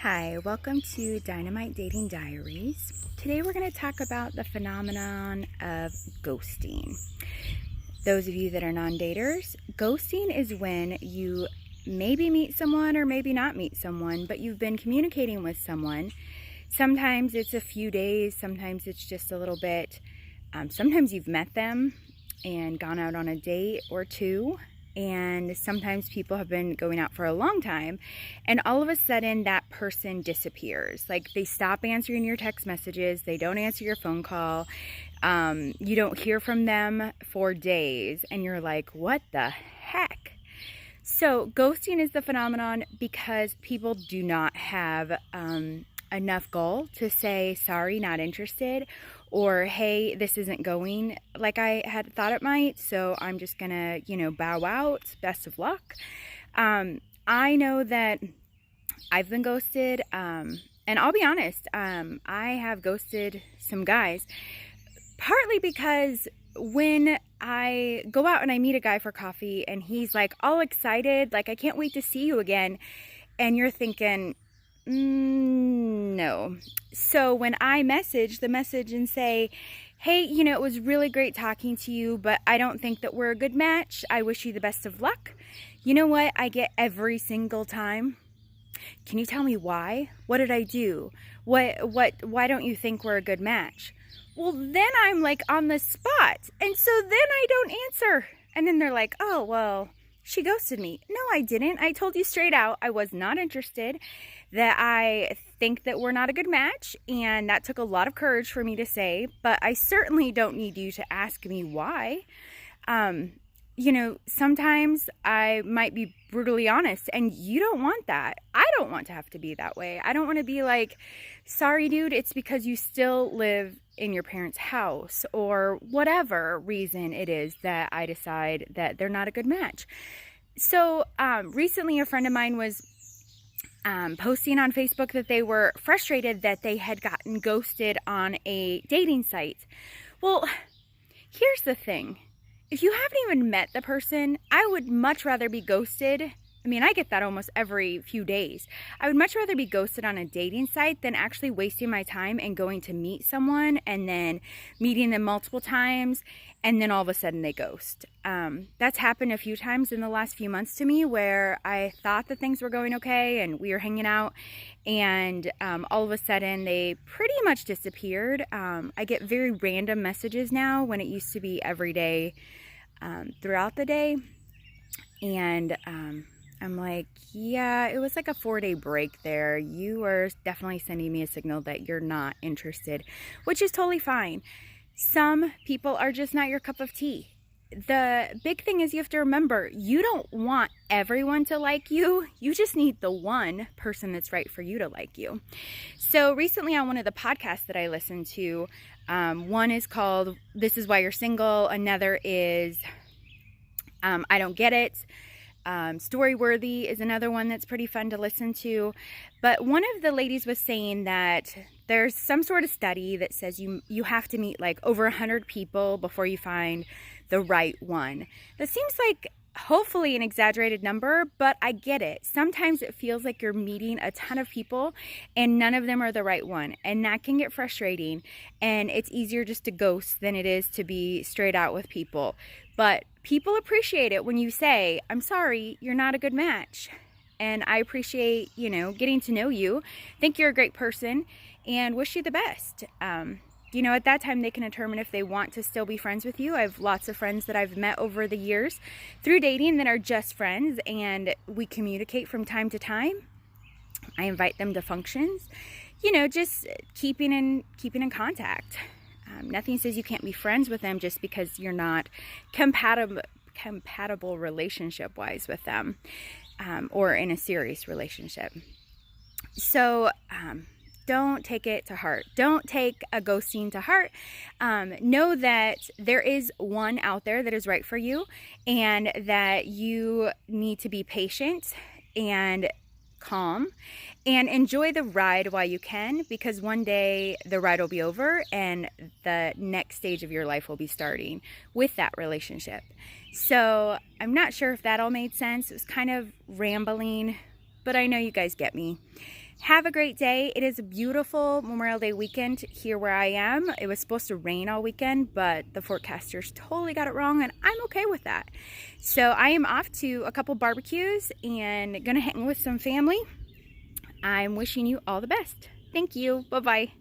Hi, welcome to Dynamite Dating Diaries. Today we're going to talk about the phenomenon of ghosting. Those of you that are non-daters, ghosting is when you maybe meet someone or maybe not meet someone, but you've been communicating with someone. Sometimes it's a few days, sometimes it's just a little bit. Sometimes you've met them and gone out on a date or two. And sometimes people have been going out for a long time, and all of a sudden that person disappears. Like, they stop answering your text messages, they don't answer your phone call, you don't hear from them for days, and you're like, what the heck? So ghosting is the phenomenon because people do not have enough gall to say, sorry, not interested, or hey, this isn't going like I had thought it might, so I'm just gonna, bow out. Best of luck. I know that I've been ghosted, and I'll be honest, I have ghosted some guys, partly because when I go out and I meet a guy for coffee and he's like all excited, like, I can't wait to see you again, and you're thinking, no. So when I message and say, hey, it was really great talking to you, but I don't think that we're a good match. I wish you the best of luck. You know what I get every single time? Can you tell me why? What did I do? Why don't you think we're a good match? Well, then I'm like on the spot. And so then I don't answer. And then they're like, oh, well, she ghosted me. No, I didn't. I told you straight out I was not interested, that I think that we're not a good match, and that took a lot of courage for me to say, but I certainly don't need you to ask me why. Sometimes I might be brutally honest, and you don't want that. I don't want to have to be that way. I don't want to be like, sorry, dude, it's because you still live in your parents' house, or whatever reason it is that I decide that they're not a good match. So recently a friend of mine was posting on Facebook that they were frustrated that they had gotten ghosted on a dating site. Well, here's the thing. If you haven't even met the person, I would much rather be ghosted. I mean, I get that almost every few days. I would much rather be ghosted on a dating site than actually wasting my time and going to meet someone and then meeting them multiple times and then all of a sudden they ghost. That's happened a few times in the last few months to me, where I thought that things were going okay and we were hanging out, and all of a sudden they pretty much disappeared. I get very random messages now when it used to be every day throughout the day, and I'm like, yeah, it was like a 4-day break there. You are definitely sending me a signal that you're not interested, which is totally fine. Some people are just not your cup of tea. The big thing is you have to remember, you don't want everyone to like you. You just need the one person that's right for you to like you. So recently on one of the podcasts that I listened to, one is called This Is Why You're Single. Another is I Don't Get It. Storyworthy is another one that's pretty fun to listen to. But one of the ladies was saying that there's some sort of study that says you have to meet like over 100 people before you find the right one. That seems like hopefully an exaggerated number, but I get it. Sometimes it feels like you're meeting a ton of people and none of them are the right one, and that can get frustrating, and it's easier just to ghost than it is to be straight out with people. But people appreciate it when you say, I'm sorry, you're not a good match, and I appreciate, getting to know you, think you're a great person, and wish you the best. At that time they can determine if they want to still be friends with you. I have lots of friends that I've met over the years through dating that are just friends, and we communicate from time to time. I invite them to functions, just keeping in contact. Nothing says you can't be friends with them just because you're not compatible relationship-wise with them, or in a serious relationship. So don't take it to heart. Don't take a ghosting to heart. Know that there is one out there that is right for you, and that you need to be patient and calm and enjoy the ride while you can, because one day the ride will be over and the next stage of your life will be starting with that relationship. So I'm not sure if that all made sense. It was kind of rambling, but I know you guys get me. Have a great day. It is a beautiful Memorial Day weekend here where I am. It was supposed to rain all weekend, but the forecasters totally got it wrong, and I'm okay with that. So I am off to a couple barbecues and gonna hang with some family. I'm wishing you all the best. Thank you. Bye-bye.